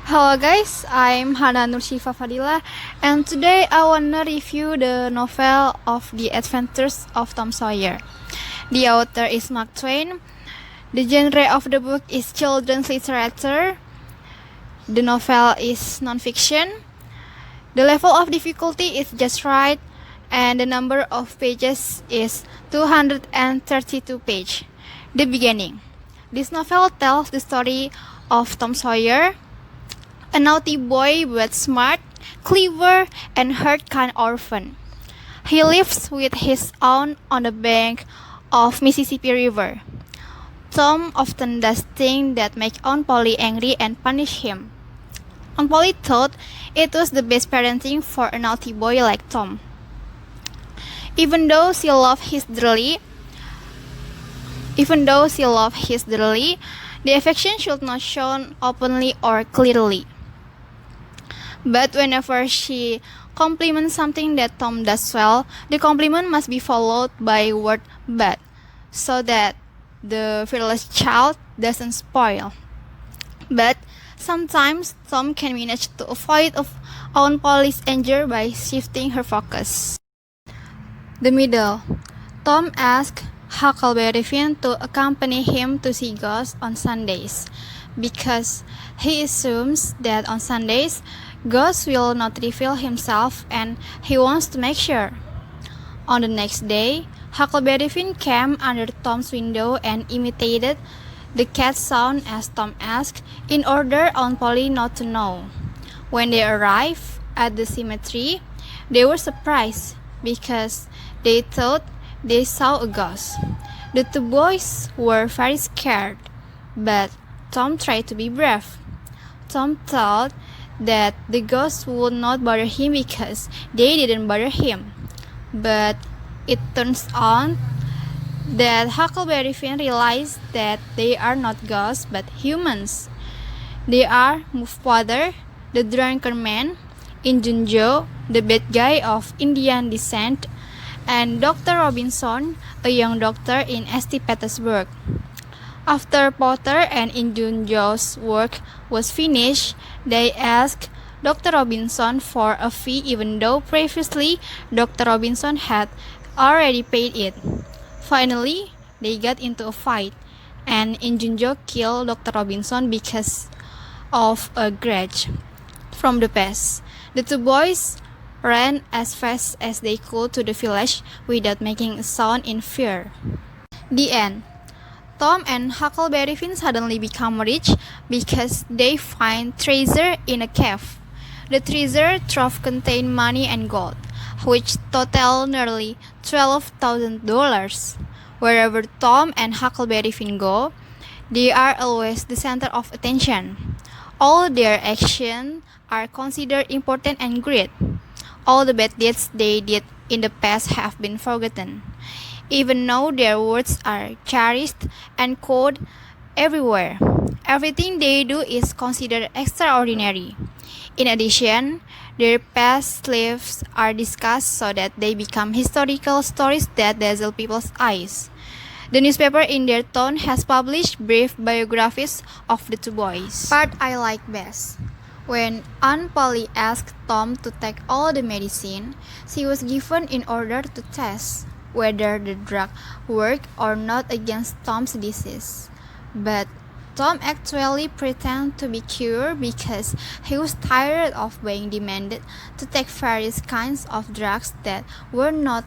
Hello guys, I'm Hana Nurshifa Fadila, and today I wanna review the novel of The Adventures of Tom Sawyer. The author is Mark Twain. The genre of the book is children's literature. The novel is non-fiction. The level of difficulty is just right, and the number of pages is 232 pages. The beginning. This novel tells the story of Tom Sawyer, a naughty boy but smart, clever, and hurt kind orphan. He lives with his aunt on the bank of Mississippi River. Tom often does things that make Aunt Polly angry and punish him. Aunt Polly thought it was the best parenting for a naughty boy like Tom. Even though she loved his dearly, the affection should not shown openly or clearly. But whenever she compliments something that Tom does well, the compliment must be followed by word "but," so that the fearless child doesn't spoil. But sometimes Tom can manage to avoid Aunt Polly's anger by shifting her focus. The middle. Tom asks Huckleberry Finn to accompany him to see ghosts on Sundays, because he assumes that on Sundays, Ghost will not reveal himself and he wants to make sure. On the next day, Huckleberry Finn came under Tom's window and imitated the cat sound as Tom asked, in order Aunt Polly not to know. When they arrived at the cemetery, they were surprised because they thought they saw a ghost. The two boys were very scared, but Tom tried to be brave. Tom thought that the ghosts would not bother him because they didn't bother him. But it turns out that Huckleberry Finn realized that they are not ghosts but humans. They are Muffather, the drunken man, Injun Joe, the bad guy of Indian descent, and Dr. Robinson, a young doctor in St. Petersburg. After Potter and Injun Joe's work was finished, they asked Dr. Robinson for a fee even though previously Dr. Robinson had already paid it. Finally, they got into a fight, and Injun Joe killed Dr. Robinson because of a grudge from the past. The two boys ran as fast as they could to the village without making a sound in fear. The end. Tom and Huckleberry Finn suddenly become rich because they find treasure in a cave. The treasure trove contained money and gold, which total nearly $12,000. Wherever Tom and Huckleberry Finn go, they are always the center of attention. All their actions are considered important and great. All the bad deeds they did in the past have been forgotten, even though their words are cherished and quoted everywhere. Everything they do is considered extraordinary. In addition, their past lives are discussed so that they become historical stories that dazzle people's eyes. The newspaper in their town has published brief biographies of the two boys. Part I like best. When Aunt Polly asked Tom to take all the medicine she was given in order to test whether the drug worked or not against Tom's disease. But Tom actually pretended to be cured because he was tired of being demanded to take various kinds of drugs that were not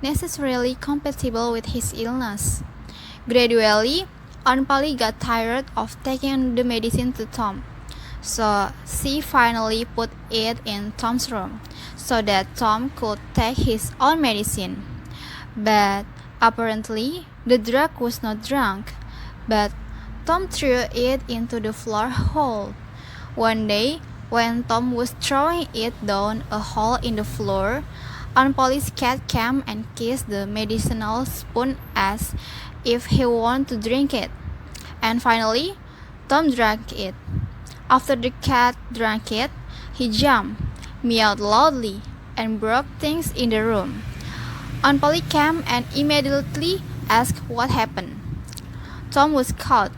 necessarily compatible with his illness. Gradually, Aunt Polly got tired of taking the medicine to Tom, so she finally put it in Tom's room so that Tom could take his own medicine. But apparently, the drug was not drunk, but Tom threw it into the floor hole. One day, when Tom was throwing it down a hole in the floor, Aunt Polly's cat came and kissed the medicinal spoon as if he wanted to drink it. And finally, Tom drank it. After the cat drank it, he jumped, meowed loudly, and broke things in the room. Aunt Polly came and immediately asked what happened. Tom was caught.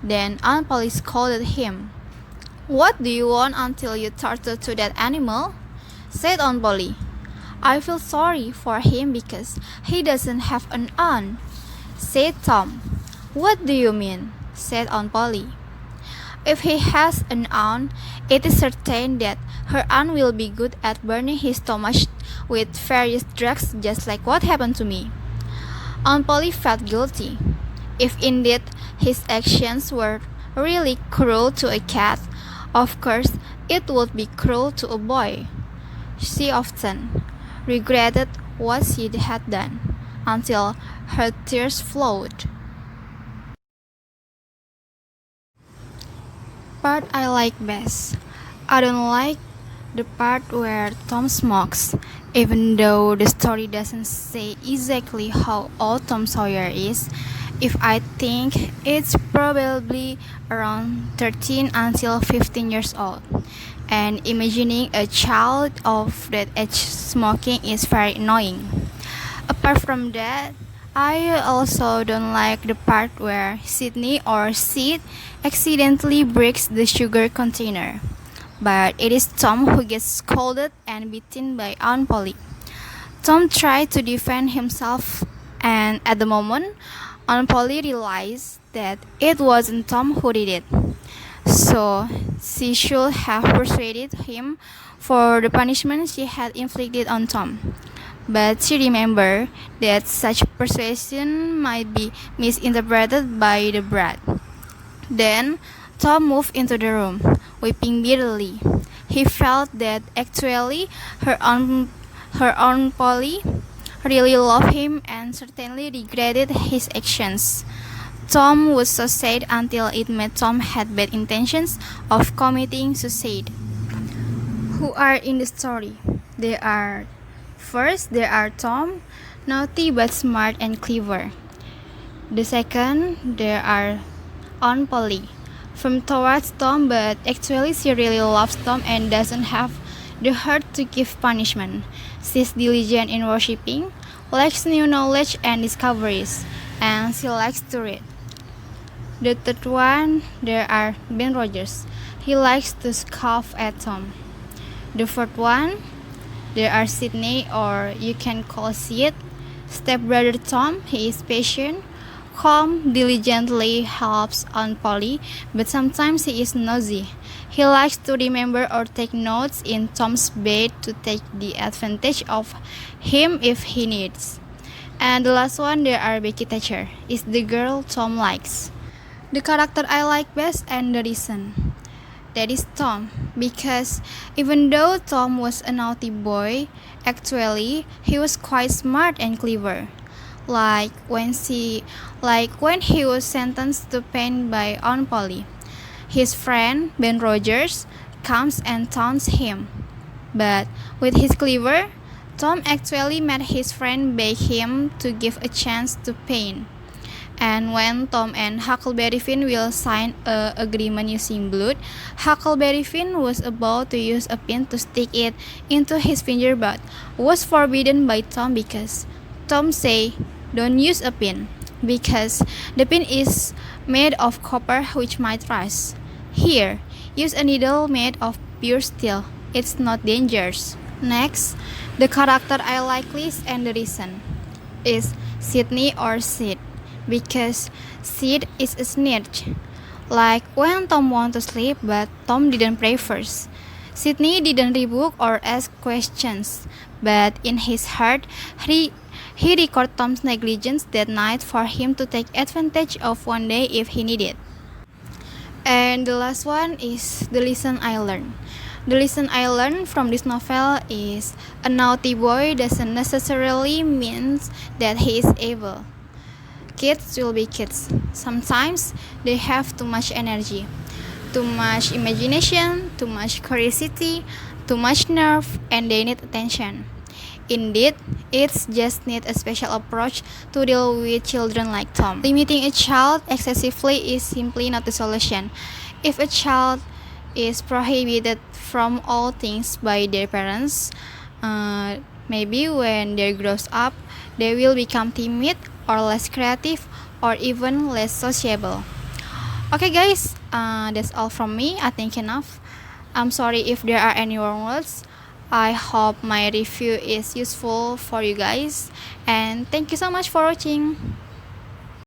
Then Aunt Polly scolded him. "What do you want until you turtle to that animal?" said Aunt Polly. "I feel sorry for him because he doesn't have an aunt," said Tom. "What do you mean?" said Aunt Polly. "If he has an aunt, it is certain that her aunt will be good at burning his stomach with various drugs, just like what happened to me." Aunt Polly felt guilty. If indeed his actions were really cruel to a cat, of course it would be cruel to a boy. She often regretted what she had done until her tears flowed. Part I like best. I don't like the part where Tom smokes, even though the story doesn't say exactly how old Tom Sawyer is. If I think it's probably around 13 until 15 years old. And imagining a child of that age smoking is very annoying. Apart from that, I also don't like the part where Sydney or Sid accidentally breaks the sugar container. But it is Tom who gets scolded and beaten by Aunt Polly. Tom tried to defend himself, and at the moment, Aunt Polly realized that it wasn't Tom who did it. So she should have persuaded him for the punishment she had inflicted on Tom. But she remembered that such persuasion might be misinterpreted by the brat. Then Tom moved into the room, weeping bitterly. He felt that actually her own Polly really loved him and certainly regretted his actions. Tom was so sad until it made Tom had bad intentions of committing suicide. Who are in the story? There are Tom, naughty but smart and clever. The second, there are Aunt Polly, firm towards Tom, but actually she really loves Tom and doesn't have the heart to give punishment. She's diligent in worshipping, likes new knowledge and discoveries, and she likes to read. The third one, there are Ben Rogers. He likes to scoff at Tom. The fourth one, there are Sydney, or you can call Sid, stepbrother Tom. He is patient, calm, diligently helps Aunt Polly, but sometimes he is nosy. He likes to remember or take notes in Tom's bed to take the advantage of him if he needs. And the last one, there are Becky Thatcher, is the girl Tom likes. The character I like best and the reason. That is Tom, because even though Tom was a naughty boy, actually he was quite smart and clever. Like when he was sentenced to pain by Aunt Polly. His friend Ben Rogers comes and taunts him. But with his clever, Tom actually made his friend beg him to give a chance to pain. And when Tom and Huckleberry Finn will sign an agreement using blood, Huckleberry Finn was about to use a pin to stick it into his finger but was forbidden by Tom because Tom say, "Don't use a pin, because the pin is made of copper which might rust. Here, use a needle made of pure steel. It's not dangerous." Next, the character I like least and the reason is Sydney or Sid, because Sid is a snitch. Like when Tom wanted to sleep but Tom didn't pray first. Sydney didn't rebuke or ask questions, but in his heart, he recorded Tom's negligence that night for him to take advantage of one day if he needed. And the last one is the lesson I learned. The lesson I learned from this novel is a naughty boy doesn't necessarily mean that he is evil. Kids will be kids. Sometimes they have too much energy, too much imagination, too much curiosity, too much nerve, and they need attention. Indeed, it's just need a special approach to deal with children like Tom. Limiting a child excessively is simply not the solution. If a child is prohibited from all things by their parents, maybe when they grow up, they will become timid or less creative or even less sociable. Okay guys, That's all from me. I think enough. I'm sorry if there are any wrong words. I hope my review is useful for you guys, and thank you so much for watching.